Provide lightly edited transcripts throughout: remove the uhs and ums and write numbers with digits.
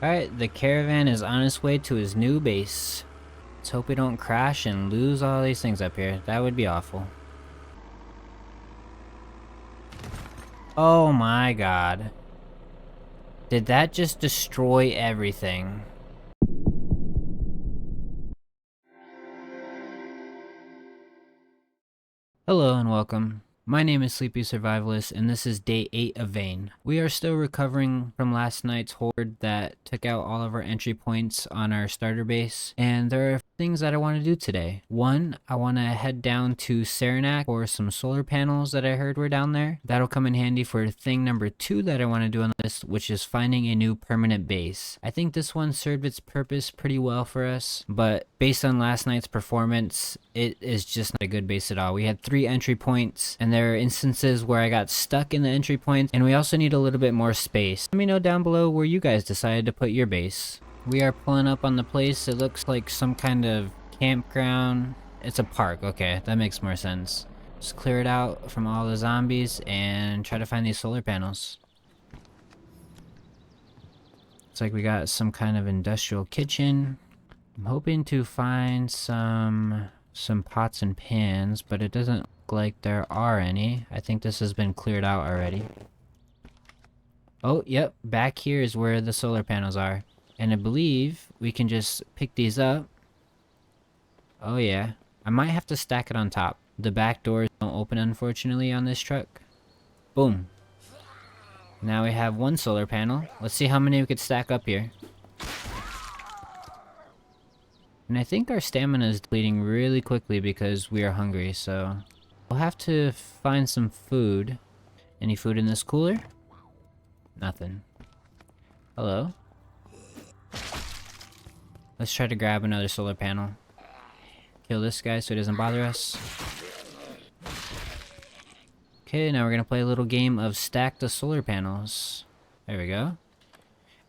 Alright, the caravan is on its way to his new base. Let's hope we don't crash and lose all these things up here. That would be awful. Oh my god. Did that just destroy everything? Hello and welcome. My name is SleepySurvivalist and this is day 8 of Vane. We are still recovering from last night's horde that took out all of our entry points on our starter base, and there are things that I want to do today. One, I want to head down to Saranac for some solar panels that I heard were down there. That'll come in handy for thing number 2 that I want to do on the list, which is finding a new permanent base. I think this one served its purpose pretty well for us, but based on last night's performance, it is just not a good base at all. We had 3 entry points, and there are instances where I got stuck in the entry points, and we also need a little bit more space. Let me know down below where you guys decided to put your base. We are pulling up on the place. It looks like some kind of campground. It's a park. Okay, that makes more sense. Just clear it out from all the zombies and try to find these solar panels. Looks like we got some kind of industrial kitchen. I'm hoping to find some pots and pans, but it doesn't look like there are any. I think this has been cleared out already. Oh, yep, back here is where the solar panels are. And I believe we can just pick these up. Oh yeah, I might have to stack it on top. The back doors don't open, unfortunately, on this truck. Boom. Now we have 1 solar panel. Let's see how many we could stack up here. And I think our stamina is depleting really quickly because we are hungry, so we'll have to find some food. Any food in this cooler? Nothing. Hello? Let's try to grab another solar panel. Kill this guy so he doesn't bother us. Okay, now we're gonna play a little game of stack the solar panels. There we go.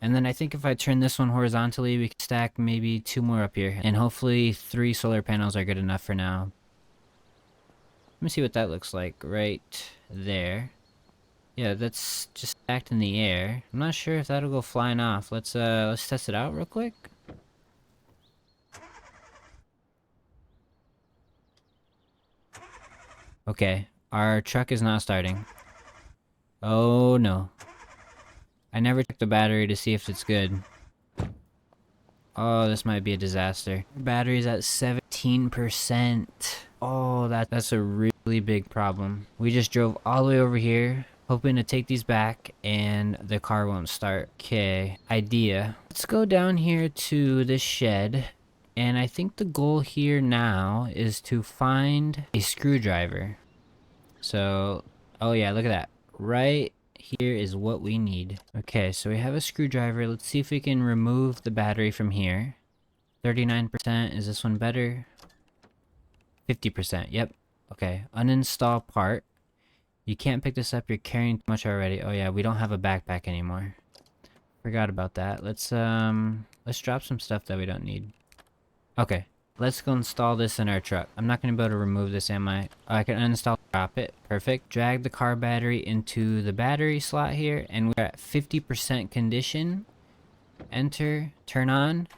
And then I think if I turn this one horizontally, we can stack maybe 2 more up here. And hopefully 3 solar panels are good enough for now. Let me see what that looks like right there. Yeah, that's just stacked in the air. I'm not sure if that'll go flying off. Let's test it out real quick. Okay, our truck is not starting. Oh no. I never checked the battery to see if it's good. Oh, this might be a disaster. Battery's at 17%. Oh, that's a really big problem. We just drove all the way over here, hoping to take these back, and the car won't start. Okay, idea. Let's go down here to this shed, and I think the goal here now is to find a screwdriver. So, oh yeah, look at that. Right here is what we need. Okay, so we have a screwdriver. Let's see if we can remove the battery from here. 39%. Is this one better? 50%. Yep. Okay. Uninstall part. You can't pick this up. You're carrying too much already. Oh yeah, we don't have a backpack anymore. Forgot about that. Let's drop some stuff that we don't need. Okay. Let's go install this in our truck. I'm not going to be able to remove this, am I? Oh, I can uninstall, drop it. Perfect. Drag the car battery into the battery slot here, and we're at 50% condition. Enter, turn on,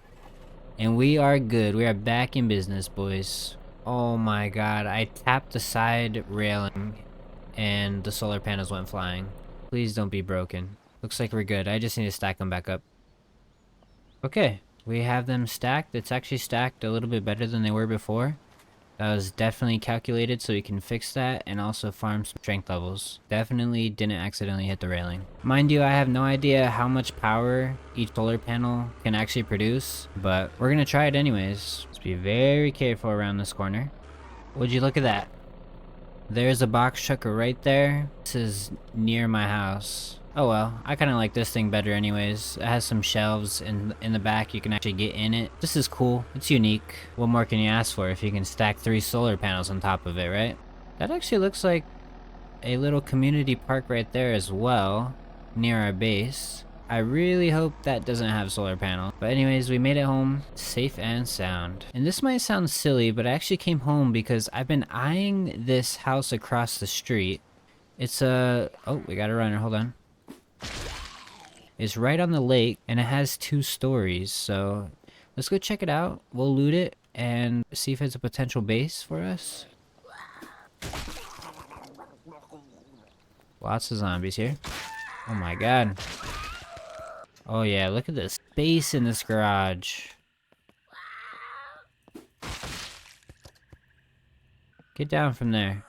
and we are good. We are back in business, boys. Oh my god, I tapped the side railing, and the solar panels went flying. Please don't be broken. Looks like we're good. I just need to stack them back up. Okay. We have them stacked. It's actually stacked a little bit better than they were before. That was definitely calculated so we can fix that and also farm some strength levels. Definitely didn't accidentally hit the railing. Mind you, I have no idea how much power each solar panel can actually produce, but we're gonna try it anyways. Just be very careful around this corner. Would you look at that? There's a box truck right there. This is near my house. Oh well, I kind of like this thing better anyways. It has some shelves in the back, you can actually get in it. This is cool, it's unique. What more can you ask for if you can stack 3 solar panels on top of it, right? That actually looks like a little community park right there as well, near our base. I really hope that doesn't have solar panel. But anyways, we made it home safe and sound. And this might sound silly, but I actually came home because I've been eyeing this house across the street. It's a... oh, we got a runner, hold on. It's right on the lake, and it has 2 stories, so let's go check it out. We'll loot it and see if it's a potential base for us. Lots of zombies here. Oh my god. Oh yeah, look at the space in this garage. Get down from there.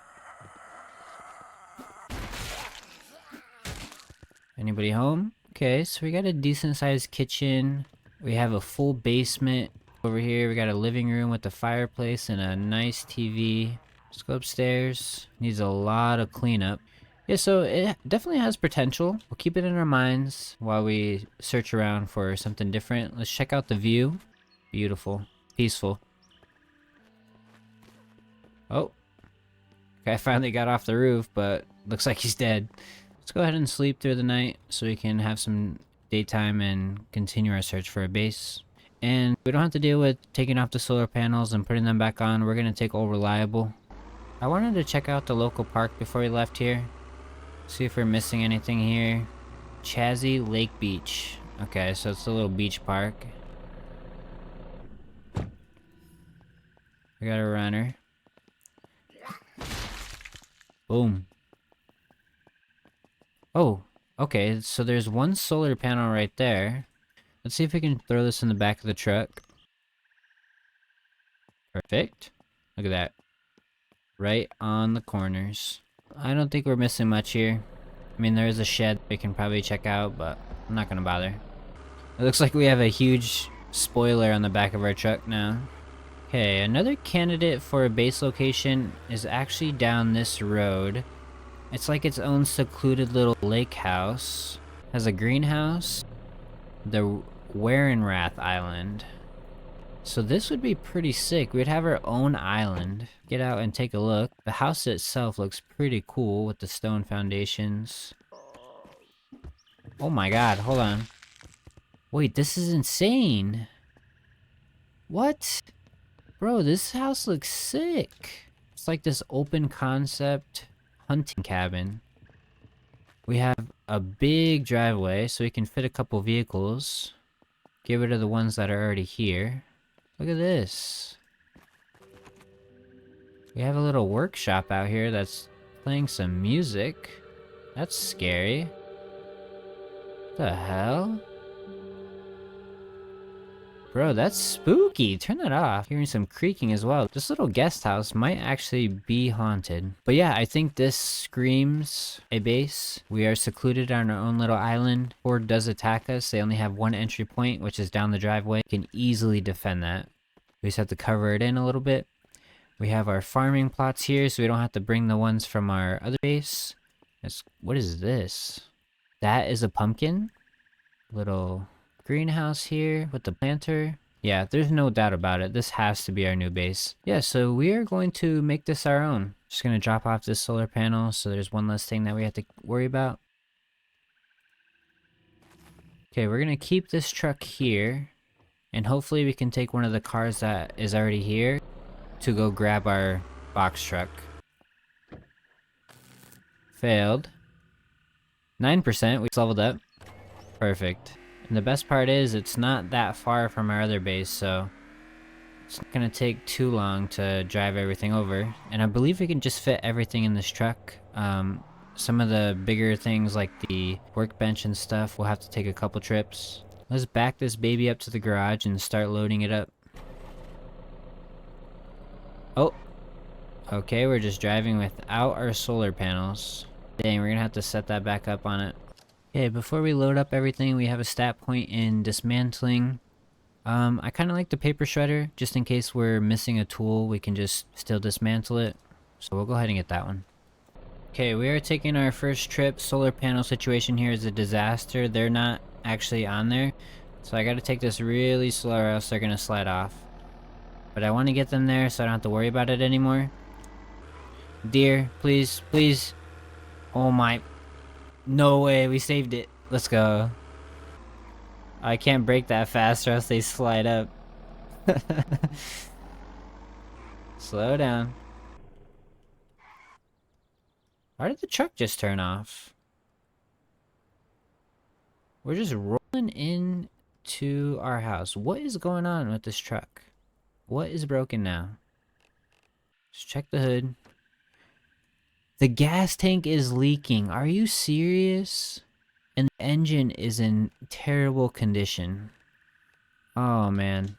Anybody home? Okay, so we got a decent sized kitchen. We have a full basement over here. We got a living room with a fireplace and a nice TV. Let's go upstairs. Needs a lot of cleanup. Yeah, so it definitely has potential. We'll keep it in our minds while we search around for something different. Let's check out the view. Beautiful. Peaceful. Oh. Guy finally got off the roof, but looks like he's dead. Let's go ahead and sleep through the night so we can have some daytime and continue our search for a base. And we don't have to deal with taking off the solar panels and putting them back on. We're going to take all reliable. I wanted to check out the local park before we left here. See if we're missing anything here. Chazzy Lake Beach. Okay, so it's a little beach park. We got a runner. Boom. Oh, okay, so there's one solar panel right there. Let's see if we can throw this in the back of the truck. Perfect. Look at that. Right on the corners. I don't think we're missing much here. I mean, there is a shed we can probably check out, but I'm not gonna bother. It looks like we have a huge spoiler on the back of our truck now. Okay, another candidate for a base location is actually down this road. It's like its own secluded little lake house. Has a greenhouse. The Warenrath Island. So this would be pretty sick. We'd have our own island. Get out and take a look. The house itself looks pretty cool with the stone foundations. Oh my god, hold on. Wait, this is insane. What? Bro, this house looks sick. It's like this open concept hunting cabin. We have a big driveway so we can fit a couple vehicles. Get rid of the ones that are already here. Look at this. We have a little workshop out here that's playing some music. That's scary. What the hell? Bro, that's spooky. Turn that off. Hearing some creaking as well. This little guest house might actually be haunted. But yeah, I think this screams a base. We are secluded on our own little island. Horde does attack us. They only have one entry point, which is down the driveway. We can easily defend that. We just have to cover it in a little bit. We have our farming plots here, so we don't have to bring the ones from our other base. What is this? That is a pumpkin. Little greenhouse here with the planter. Yeah, there's no doubt about it. This has to be our new base. Yeah, so we are going to make this our own. Just gonna drop off this solar panel so there's one less thing that we have to worry about. Okay, we're gonna keep this truck here, and hopefully we can take one of the cars that is already here to go grab our box truck. Failed. 9%, we leveled up. Perfect. And the best part is it's not that far from our other base, so it's not gonna take too long to drive everything over. And I believe we can just fit everything in this truck. Some of the bigger things like the workbench and stuff will have to take a couple trips. Let's back this baby up to the garage and start loading it up. Oh, okay, we're just driving without our solar panels. Dang, we're gonna have to set that back up on it. Okay, before we load up everything, we have a stat point in dismantling. I kind of like the paper shredder, just in case we're missing a tool, we can just still dismantle it. So we'll go ahead and get that one. Okay, we are taking our first trip. Solar panel situation here is a disaster. They're not actually on there. So I gotta take this really slow or else they're gonna slide off. But I want to get them there so I don't have to worry about it anymore. Deer, please, please. Oh my... No way, we saved it. Let's go. I can't break that fast or else they slide up. Slow down. Why did the truck just turn off? We're just rolling in to our house. What is going on with this truck? What is broken now? Just check the hood. The gas tank is leaking. Are you serious? And the engine is in terrible condition. Oh, man.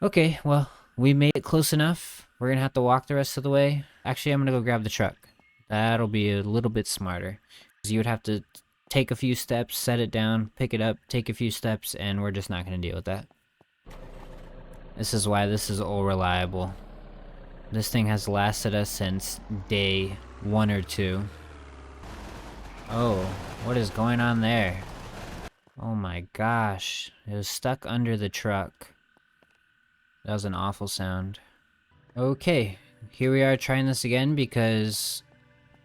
Okay, well, we made it close enough. We're gonna have to walk the rest of the way. Actually, I'm gonna go grab the truck. That'll be a little bit smarter. 'Cause you would have to take a few steps, set it down, pick it up, take a few steps, and we're just not gonna deal with that. This is why this is all reliable. This thing has lasted us since day 1 or 2. Oh, what is going on there? Oh my gosh. It was stuck under the truck. That was an awful sound. Okay, here we are trying this again because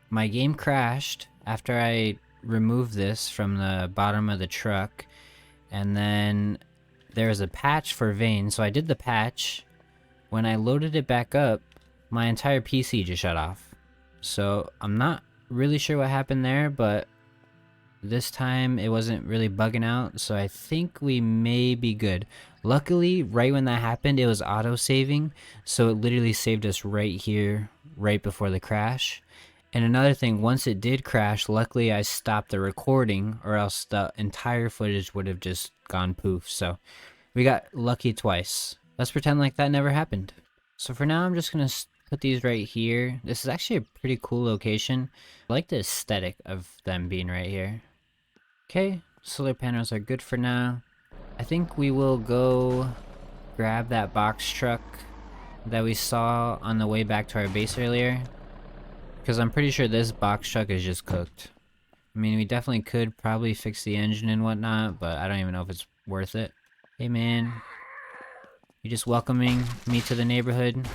my game crashed after I removed this from the bottom of the truck. And then there was a patch for veins, so I did the patch. When I loaded it back up, my entire PC just shut off. So I'm not really sure what happened there, but this time it wasn't really bugging out, so I think we may be good. Luckily, right when that happened, it was auto-saving, so it literally saved us right here, right before the crash. And another thing, once it did crash, luckily I stopped the recording, or else the entire footage would have just gone poof. So we got lucky twice. Let's pretend like that never happened. So for now, I'm just gonna put these right here. This is actually a pretty cool location. I like the aesthetic of them being right here. Okay, solar panels are good for now. I think we will go grab that box truck that we saw on the way back to our base earlier. Because I'm pretty sure this box truck is just cooked. I mean, we definitely could probably fix the engine and whatnot, but I don't even know if it's worth it. Hey man, you just welcoming me to the neighborhood?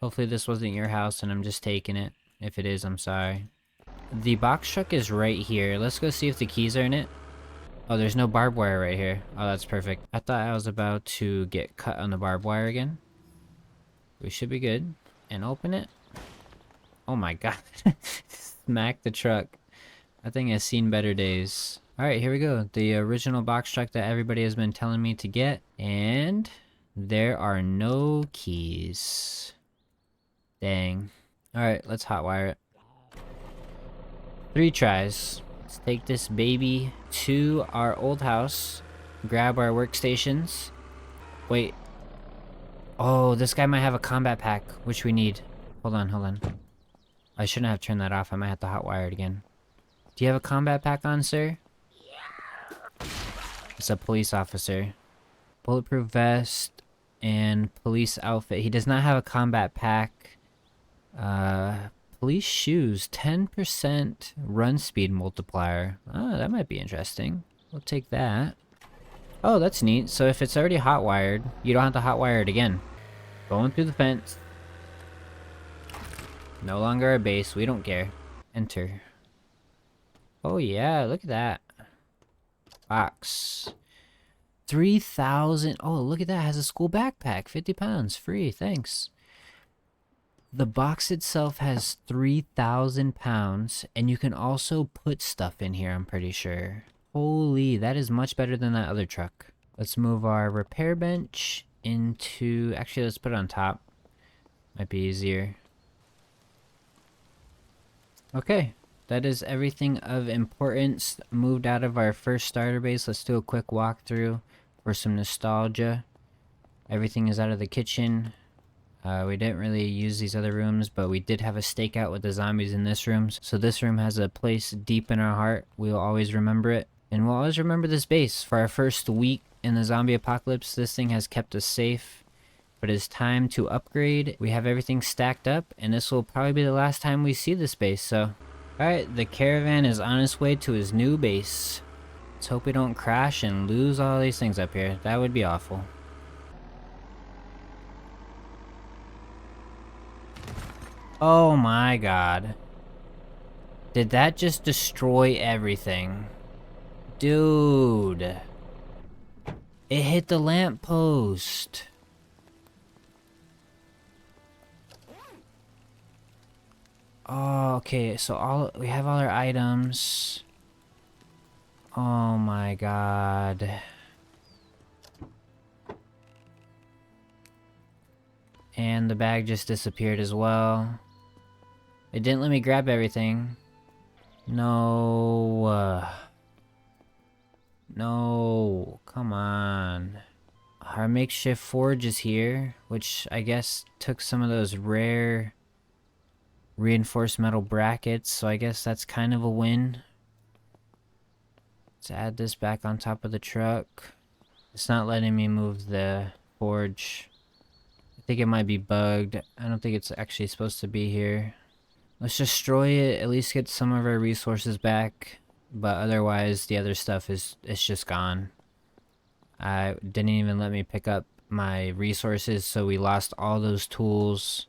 Hopefully this wasn't your house and I'm just taking it. If it is, I'm sorry. The box truck is right here. Let's go see if the keys are in it. Oh, there's no barbed wire right here. Oh, that's perfect. I thought I was about to get cut on the barbed wire again. We should be good. And open it. Oh my god. Smack the truck. That thing has seen better days. Alright, here we go. The original box truck that everybody has been telling me to get. And there are no keys. Dang. Alright, let's hotwire it. 3 tries. Let's take this baby to our old house. Grab our workstations. Wait. Oh, this guy might have a combat pack, which we need. Hold on, hold on. I shouldn't have turned that off. I might have to hotwire it again. Do you have a combat pack on, sir? It's a police officer. Bulletproof vest and police outfit. He does not have a combat pack. Police shoes. 10% run speed multiplier. Oh, that might be interesting. We'll take that. Oh, that's neat. So if it's already hotwired, you don't have to hotwire it again. Going through the fence. No longer a base. We don't care. Enter. Oh yeah, look at that. Box. 3,000. Oh, look at that. It has a school backpack. 50 pounds. Free. Thanks. The box itself has 3,000 pounds, and you can also put stuff in here, I'm pretty sure. Holy, that is much better than that other truck. Let's move our repair bench into... Actually, let's put it on top. Might be easier. Okay, that is everything of importance moved out of our first starter base. Let's do a quick walkthrough for some nostalgia. Everything is out of the kitchen. We didn't really use these other rooms, but we did have a stakeout with the zombies in this room. So this room has a place deep in our heart. We'll always remember it. And we'll always remember this base. For our first week in the zombie apocalypse, this thing has kept us safe. But it's time to upgrade. We have everything stacked up, and this will probably be the last time we see this base, so... Alright, the caravan is on its way to his new base. Let's hope we don't crash and lose all these things up here. That would be awful. Oh my god. Did that just destroy everything? Dude. It hit the lamppost. Oh, okay, so we have all our items. Oh my god. And the bag just disappeared as well. It didn't let me grab everything. No. No. Come on. Our makeshift forge is here, which I guess took some of those rare reinforced metal brackets, so I guess that's kind of a win. Let's add this back on top of the truck. It's not letting me move the forge. I think it might be bugged. I don't think it's actually supposed to be here. Let's destroy it, at least get some of our resources back. But otherwise, the other stuff it's just gone. I didn't even let me pick up my resources, so we lost all those tools.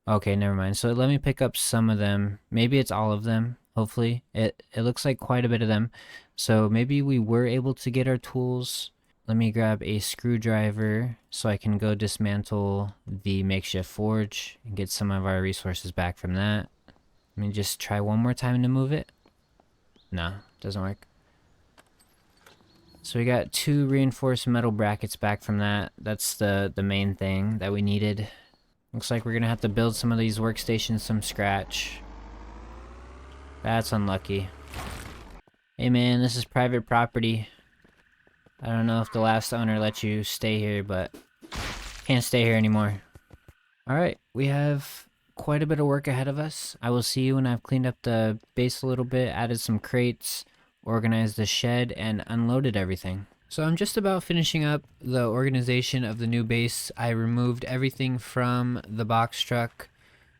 Okay, never mind. So let me pick up some of them. Maybe it's all of them, hopefully. It looks like quite a bit of them. So maybe we were able to get our tools. Let me grab a screwdriver so I can go dismantle the makeshift forge and get some of our resources back from that. Let me just try one more time to move it. No, doesn't work. So we got 2 reinforced metal brackets back from that. That's the main thing that we needed. Looks like we're gonna have to build some of these workstations from scratch. That's unlucky. Hey man, this is private property. I don't know if the last owner let you stay here, but can't stay here anymore. Alright, we have quite a bit of work ahead of us. I will see you when I've cleaned up the base a little bit, added some crates, organized the shed, and unloaded everything. So I'm just about finishing up the organization of the new base. I removed everything from the box truck,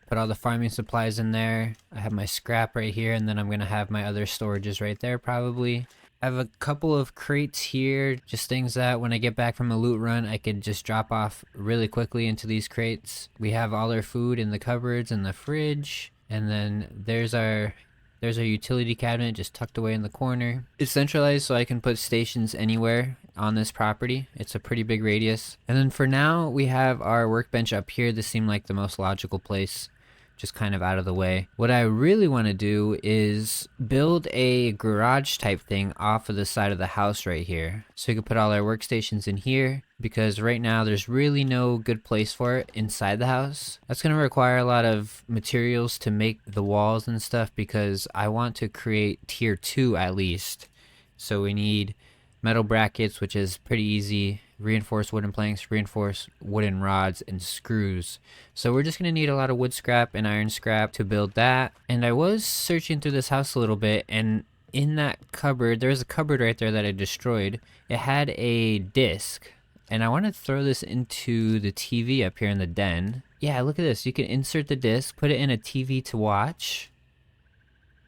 put all the farming supplies in there. I have my scrap right here, and then I'm gonna have my other storages right there probably. I have a couple of crates here, just things that when I get back from a loot run, I could just drop off really quickly into these crates. We have all our food in the cupboards and the fridge, and then there's our utility cabinet just tucked away in the corner. It's centralized so I can put stations anywhere on this property. It's a pretty big radius. And then for now, we have our workbench up here. This seemed like the most logical place, just kind of out of the way. What I really want to do is build a garage type thing off of the side of the house right here. So we can put all our workstations in here, because right now there's really no good place for it inside the house. That's going to require a lot of materials to make the walls and stuff, because I want to create tier 2 at least. So we need metal brackets, which is pretty easy, reinforced wooden planks, reinforced wooden rods, and screws. So we're just going to need a lot of wood scrap and iron scrap to build that. And I was searching through this house a little bit, and in that cupboard, there's a cupboard right there that I destroyed. It had a disc, and I want to throw this into the TV up here in the den. Yeah, look at this. You can insert the disc, put it in a TV to watch,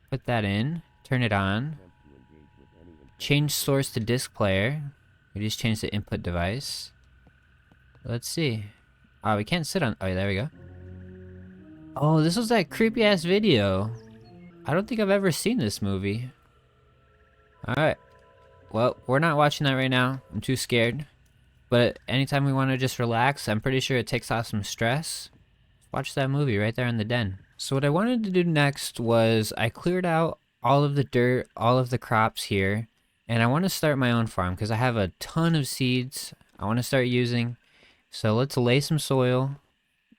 put that in, turn it on, change source to disc player. We just changed the input device. Let's see. Oh, we can't sit on. Oh, there we go. Oh, this was that creepy ass video. I don't think I've ever seen this movie. Alright. Well, we're not watching that right now. I'm too scared. But anytime we want to just relax, I'm pretty sure it takes off some stress. Watch that movie right there in the den. So what I wanted to do next was I cleared out all of the dirt, all of the crops here. And I want to start my own farm because I have a ton of seeds I want to start using. So let's lay some soil.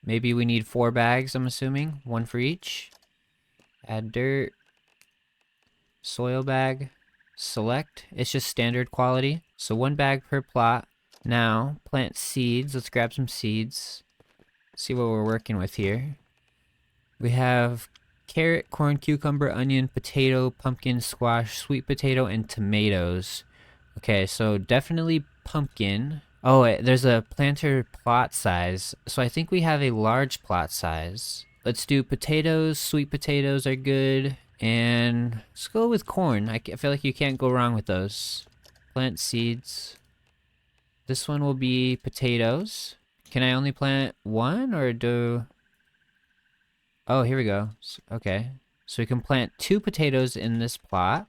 Maybe we need 4 bags, I'm assuming. 1 for each. Add dirt. Soil bag. Select. It's just standard quality. So 1 bag per plot. Now, plant seeds. Let's grab some seeds. See what we're working with here. We have carrot, corn, cucumber, onion, potato, pumpkin, squash, sweet potato, and tomatoes. Okay, so definitely pumpkin. Oh, wait, there's a planter plot size. So I think we have a large plot size. Let's do potatoes. Sweet potatoes are good. And let's go with corn. I feel like you can't go wrong with those. Plant seeds. This one will be potatoes. Can I only plant 1 or do... Oh, here we go. Okay. So we can plant 2 potatoes in this plot.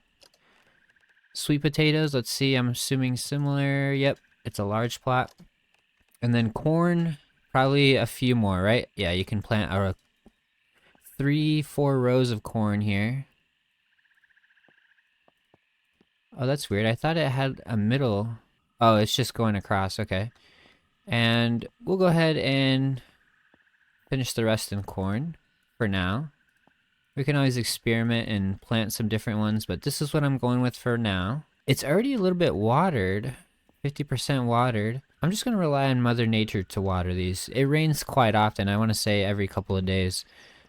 Sweet potatoes, let's see, I'm assuming similar. Yep, it's a large plot. And then corn, probably a few more, right? Yeah, you can plant 3-4 rows of corn here. Oh, that's weird. I thought it had a middle. Oh, it's just going across. Okay. And we'll go ahead and finish the rest in corn for now. We can always experiment and plant some different ones, but this is what I'm going with for now. It's already a little bit watered, 50% watered. I'm just gonna rely on Mother Nature to water these. It rains quite often, I wanna say every couple of days.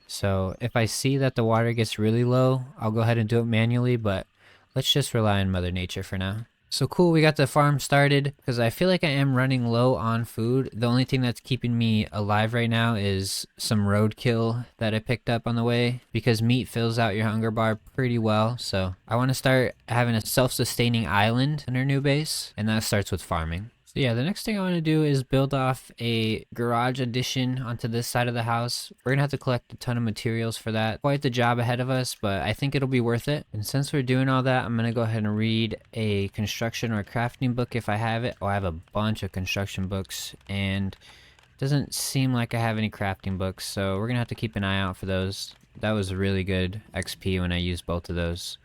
So if I see that the water gets really low, I'll go ahead and do it manually, but let's just rely on Mother Nature for now. So cool, we got the farm started because I feel like I am running low on food. The only thing that's keeping me alive right now is some roadkill that I picked up on the way because meat fills out your hunger bar pretty well. So I want to start having a self-sustaining island in our new base, and that starts with farming. So yeah, the next thing I want to do is build off a garage addition onto this side of the house. We're gonna have to collect a ton of materials for that. Quite the job ahead of us, but I think it'll be worth it. And since we're doing all that, I'm gonna go ahead and read a construction or crafting book if I have it. Oh, I have a bunch of construction books, and it doesn't seem like I have any crafting books, so we're gonna have to keep an eye out for those. That was really good XP when I used both of those.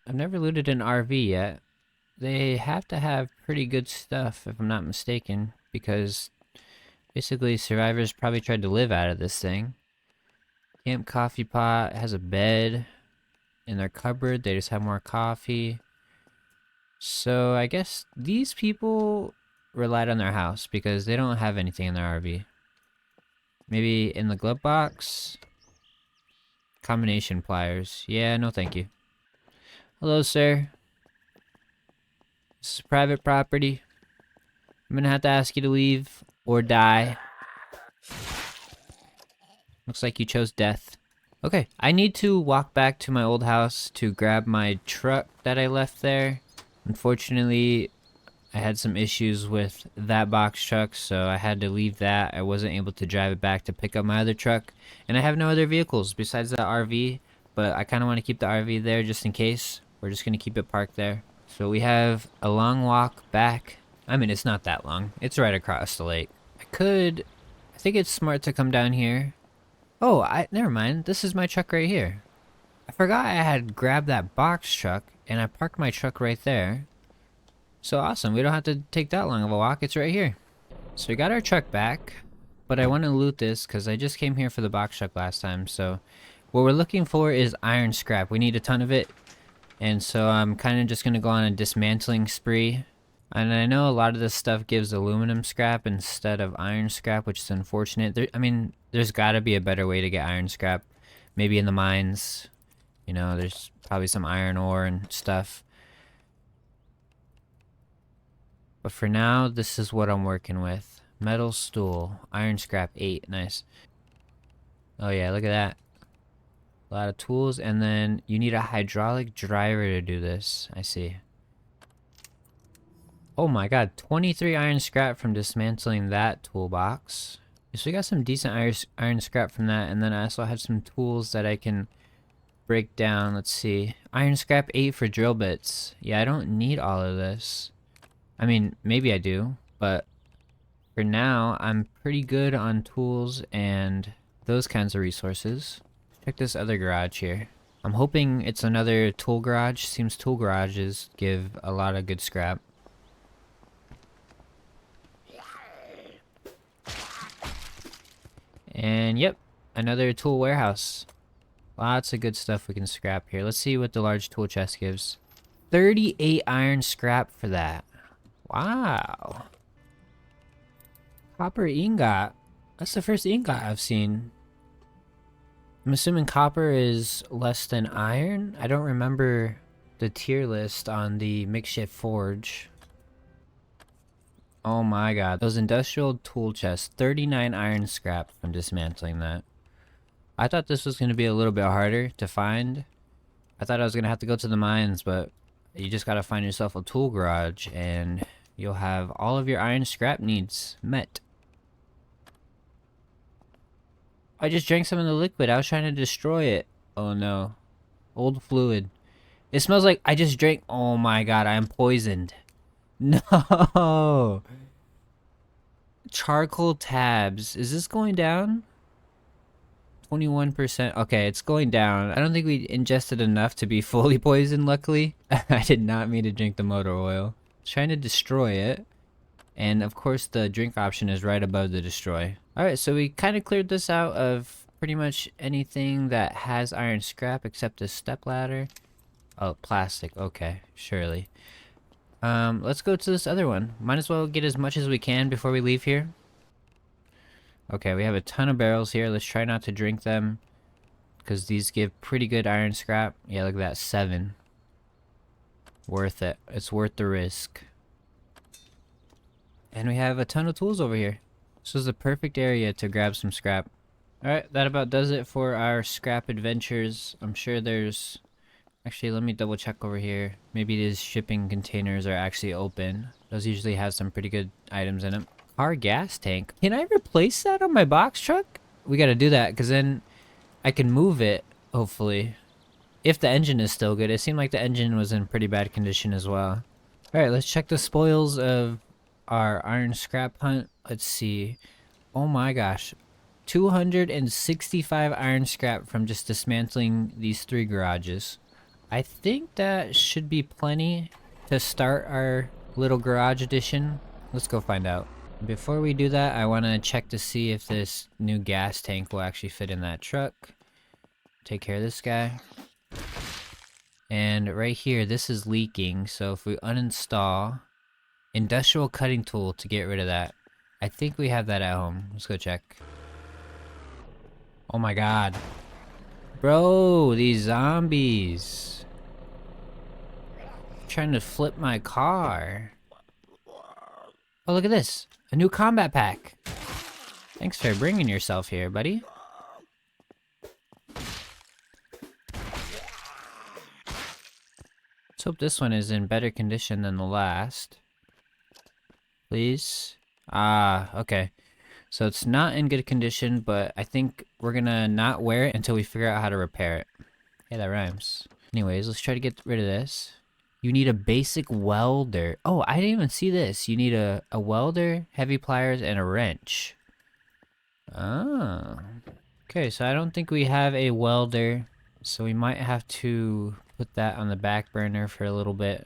I've never looted an RV yet. They have to have pretty good stuff, if I'm not mistaken, because basically survivors probably tried to live out of this thing. Camp coffee pot has a bed in their cupboard. They just have more coffee. So I guess these people relied on their house because they don't have anything in their RV. Maybe in the glove box? Combination pliers. Yeah, no thank you. Hello, sir. This is private property. I'm gonna have to ask you to leave or die. Looks like you chose death. Okay, I need to walk back to my old house to grab my truck that I left there. Unfortunately, I had some issues with that box truck, so I had to leave that. I wasn't able to drive it back to pick up my other truck. And I have no other vehicles besides the RV, but I kind of want to keep the RV there just in case. We're just gonna keep it parked there. So we have a long walk back. I mean, it's not that long. It's right across the lake. I think it's smart to come down here. Oh, never mind. This is my truck right here. I forgot I had grabbed that box truck and I parked my truck right there. So awesome. We don't have to take that long of a walk. It's right here. So we got our truck back, but I want to loot this because I just came here for the box truck last time. So what we're looking for is iron scrap. We need a ton of it. And so I'm kind of just going to go on a dismantling spree. And I know a lot of this stuff gives aluminum scrap instead of iron scrap, which is unfortunate. I mean, there's got to be a better way to get iron scrap. Maybe in the mines. You know, there's probably some iron ore and stuff. But for now, this is what I'm working with. Metal stool. Iron scrap 8. Nice. Oh yeah, look at that. A lot of tools, and then you need a hydraulic driver to do this. I see. Oh my god, 23 iron scrap from dismantling that toolbox. So we got some decent iron scrap from that, and then I also have some tools that I can break down. Let's see. Iron scrap 8 for drill bits. Yeah, I don't need all of this. I mean, maybe I do, but for now, I'm pretty good on tools and those kinds of resources. Check this other garage here. I'm hoping it's another tool garage. Seems tool garages give a lot of good scrap. And yep, another tool warehouse. Lots of good stuff we can scrap here. Let's see what the large tool chest gives. 38 iron scrap for that. Wow. Copper ingot. That's the first ingot I've seen. I'm assuming copper is less than iron. I don't remember the tier list on the makeshift forge. Oh my god. Those industrial tool chests. 39 iron scrap from dismantling that. I thought this was going to be a little bit harder to find. I thought I was going to have to go to the mines, but you just got to find yourself a tool garage and you'll have all of your iron scrap needs met. I just drank some of the liquid. I was trying to destroy it. Oh no. Old fluid. It smells like I just drank. Oh my god, I am poisoned. No. Charcoal tabs. Is this going down? 21%. Okay, it's going down. I don't think we ingested enough to be fully poisoned, luckily. I did not mean to drink the motor oil. Trying to destroy it. And of course the drink option is right above the destroy. Alright, so we kind of cleared this out of pretty much anything that has iron scrap except the step ladder. Oh, plastic. Okay, surely. Let's go to this other one. Might as well get as much as we can before we leave here. Okay, we have a ton of barrels here. Let's try not to drink them, because these give pretty good iron scrap. Yeah, look at that, 7. Worth it. It's worth the risk. And we have a ton of tools over here. This is the perfect area to grab some scrap. Alright, that about does it for our scrap adventures. I'm sure there's... Actually, let me double check over here. Maybe these shipping containers are actually open. Those usually have some pretty good items in them. Car gas tank. Can I replace that on my box truck? We gotta do that, because then I can move it, hopefully. If the engine is still good. It seemed like the engine was in pretty bad condition as well. Alright, let's check the spoils of our iron scrap hunt. Let's see. Oh my gosh. 265 iron scrap from just dismantling these 3 garages. I think that should be plenty to start our little garage edition. Let's go find out. Before we do that, I want to check to see if this new gas tank will actually fit in that truck. Take care of this guy. And right here, this is leaking, so if we uninstall industrial cutting tool to get rid of that. I think we have that at home. Let's go check. Oh my god. Bro, these zombies. Trying to flip my car. Oh, look at this. A new combat pack. Thanks for bringing yourself here, buddy. Let's hope this one is in better condition than the last. Please. Ah, okay. So it's not in good condition, but I think we're gonna not wear it until we figure out how to repair it. Hey, that rhymes. Anyways, let's try to get rid of this. You need a basic welder. Oh, I didn't even see this. You need a welder, heavy pliers, and a wrench. Oh. Okay, so I don't think we have a welder, so we might have to put that on the back burner for a little bit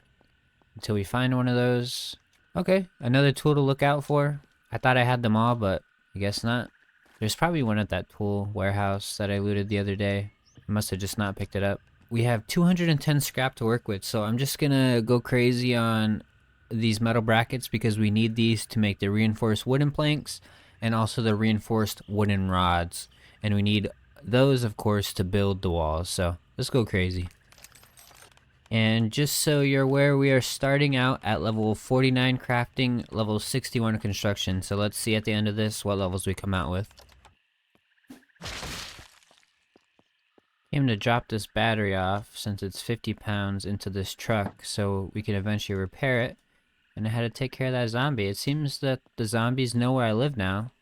until we find one of those. Okay, another tool to look out for. I thought I had them all, but I guess not. There's probably one at that tool warehouse that I looted the other day. I must have just not picked it up. We have 210 scrap to work with, so I'm just gonna go crazy on these metal brackets because we need these to make the reinforced wooden planks and also the reinforced wooden rods. And we need those, of course, to build the walls, so let's go crazy. And just so you're aware, we are starting out at level 49 crafting, level 61 construction. So let's see at the end of this what levels we come out with. Came to drop this battery off since it's 50 pounds into this truck so we can eventually repair it. And I had to take care of that zombie. It seems that the zombies know where I live now,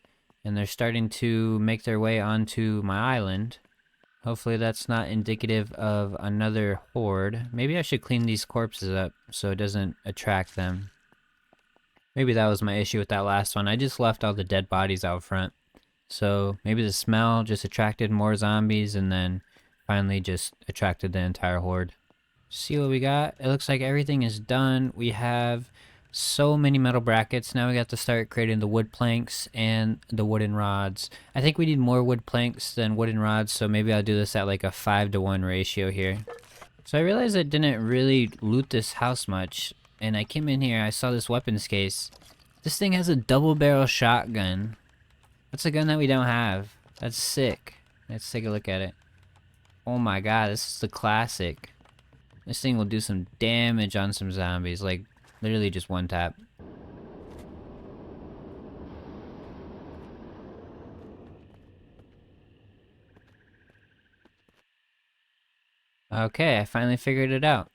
and they're starting to make their way onto my island. Hopefully that's not indicative of another horde. Maybe I should clean these corpses up so it doesn't attract them. Maybe that was my issue with that last one. I just left all the dead bodies out front. So maybe the smell just attracted more zombies and then finally just attracted the entire horde. See what we got? It looks like everything is done. We have so many metal brackets. Now we got to start creating the wood planks and the wooden rods. I think we need more wood planks than wooden rods, so maybe I'll do this at like a 5-to-1 ratio here. So I realized I didn't really loot this house much, and I came in here, I saw this weapons case. This thing has a double barrel shotgun. That's a gun that we don't have. That's sick. Let's take a look at it. Oh my god, this is the classic. This thing will do some damage on some zombies, like literally just one tap. Okay, I finally figured it out.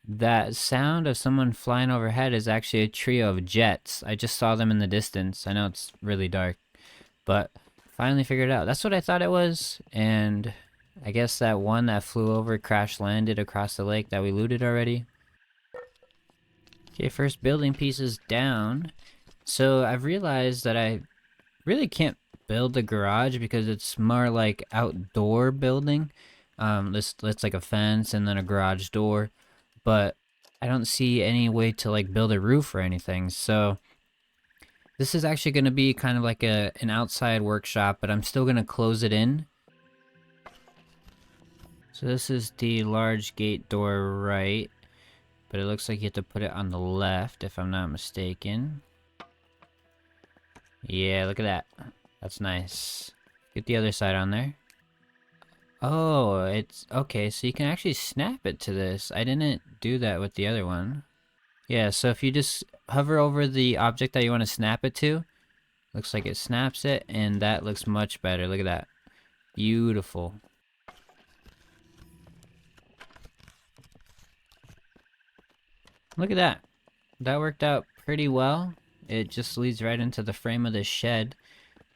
That sound of someone flying overhead is actually a trio of jets. I just saw them in the distance. I know it's really dark, but finally figured it out. That's what I thought it was, and I guess that one that flew over crash landed across the lake that we looted already. Okay, first building piece is down. So I've realized that I really can't build a garage because it's more like outdoor building. This it's like a fence and then a garage door, but I don't see any way to like build a roof or anything. So this is actually going to be kind of like an outside workshop, but I'm still going to close it in. So this is the large gate door right, but it looks like you have to put it on the left if I'm not mistaken. Yeah, look at that. That's nice. Get the other side on there. Oh, it's okay, so you can actually snap it to this. I didn't do that with the other one. Yeah, so if you just hover over the object that you want to snap it to, looks like it snaps it, and that looks much better. Look at that. Beautiful. Look at that. That worked out pretty well. It just leads right into the frame of this shed,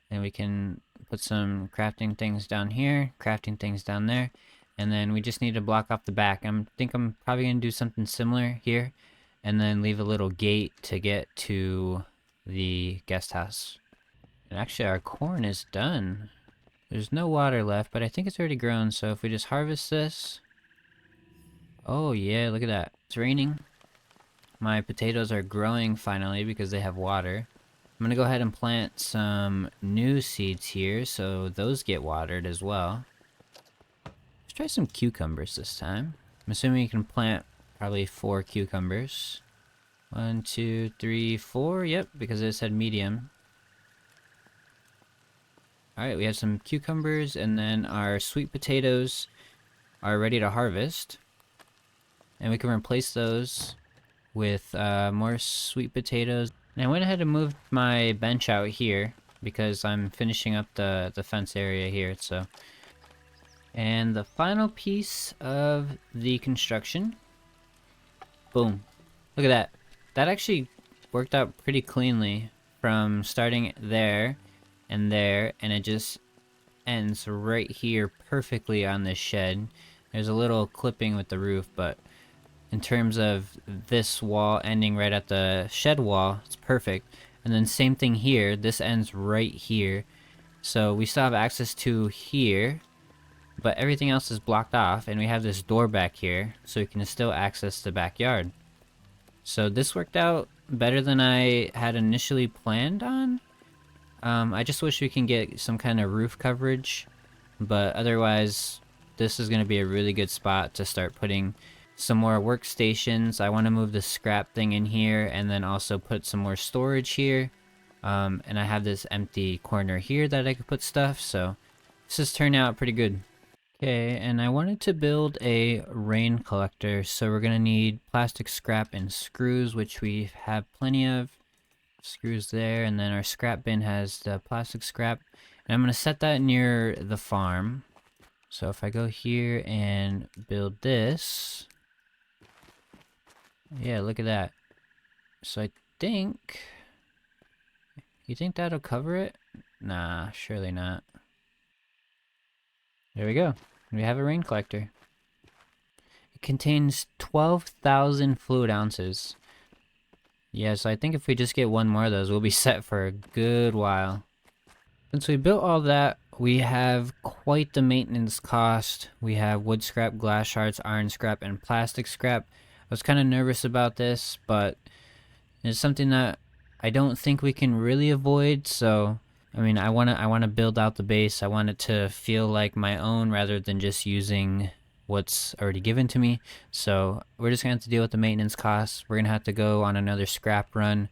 and we can put some crafting things down here, crafting things down there, and then we just need to block off the back. I think I'm probably going to do something similar here, and then leave a little gate to get to the guest house. And actually our corn is done. There's no water left, but I think it's already grown, so if we just harvest this... Oh yeah, look at that. It's raining. My potatoes are growing finally because they have water. I'm gonna go ahead and plant some new seeds here so those get watered as well. Let's try some cucumbers this time. I'm assuming you can plant probably 4 cucumbers. 1, 2, 3, 4. Yep, because it said medium. Alright, we have some cucumbers, and then our sweet potatoes are ready to harvest. And we can replace those with more sweet potatoes. And I went ahead and moved my bench out here because I'm finishing up the fence area here, so. And the final piece of the construction. Boom. Look at that. That actually worked out pretty cleanly from starting there, and it just ends right here perfectly on this shed. There's a little clipping with the roof, but in terms of this wall ending right at the shed wall, it's perfect. And then same thing here, this ends right here. So we still have access to here, but everything else is blocked off, and we have this door back here, so we can still access the backyard. So this worked out better than I had initially planned on. I just wish we can get some kind of roof coverage, but otherwise this is going to be a really good spot to start putting some more workstations. I want to move the scrap thing in here and then also put some more storage here. And I have this empty corner here that I could put stuff, so this has turned out pretty good. Okay, and I wanted to build a rain collector, so we're gonna need plastic scrap and screws, which we have plenty of. Screws there, and then our scrap bin has the plastic scrap. And I'm gonna set that near the farm. So if I go here and build this, yeah, look at that. So I think, you think that'll cover it? Nah, surely not. There we go. We have a rain collector. It contains 12,000 fluid ounces. Yeah, so I think if we just get one more of those, we'll be set for a good while. Since we built all that, we have quite the maintenance cost. We have wood scrap, glass shards, iron scrap, and plastic scrap. I was kind of nervous about this, but it's something that I don't think we can really avoid, so I mean, I wanna build out the base. I want it to feel like my own rather than just using what's already given to me. So we're just gonna have to deal with the maintenance costs. We're gonna have to go on another scrap run,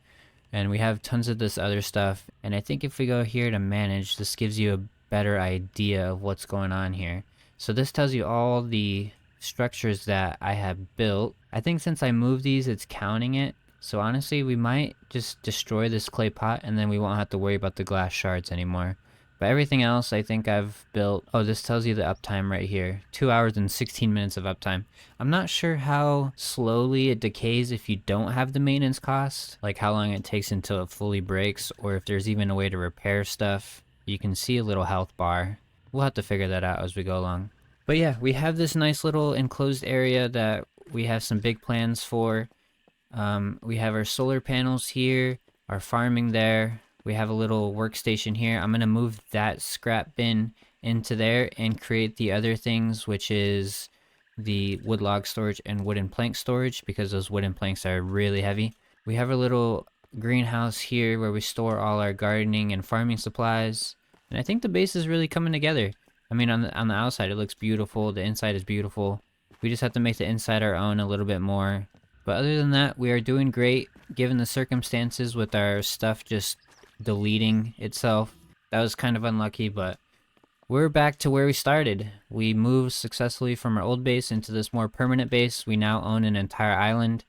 and we have tons of this other stuff. And I think if we go here to manage, this gives you a better idea of what's going on here. So this tells you all the structures that I have built. I think since I moved these, it's counting it. So honestly, we might just destroy this clay pot and then we won't have to worry about the glass shards anymore. But everything else I think I've built. Oh, this tells you the uptime right here. 2 hours and 16 minutes of uptime. I'm not sure how slowly it decays if you don't have the maintenance cost. Like how long it takes until it fully breaks, or if there's even a way to repair stuff. You can see a little health bar. We'll have to figure that out as we go along. But yeah, we have this nice little enclosed area that we have some big plans for. We have our solar panels here, our farming there, We have a little workstation here. I'm going to move that scrap bin into there and create the other things, which is the wood log storage and wooden plank storage, because those wooden planks are really heavy. We have a little greenhouse here where we store all our gardening and farming supplies. And I think the base is really coming together. I mean, on the outside it looks beautiful, the inside is beautiful. We just have to make the inside our own a little bit more. But other than that, we are doing great given the circumstances with our stuff just deleting itself. That was kind of unlucky, but we're back to where we started. We moved successfully from our old base into this more permanent base. We now own an entire island.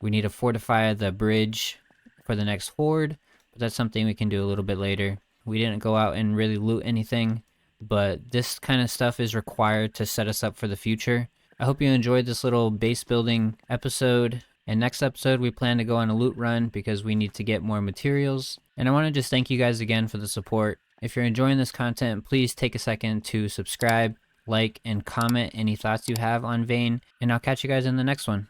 We need to fortify the bridge for the next horde, but that's something we can do a little bit later. We didn't go out and really loot anything, but this kind of stuff is required to set us up for the future. I hope you enjoyed this little base building episode. And next episode, we plan to go on a loot run because we need to get more materials. And I want to just thank you guys again for the support. If you're enjoying this content, please take a second to subscribe, like, and comment any thoughts you have on Vane. And I'll catch you guys in the next one.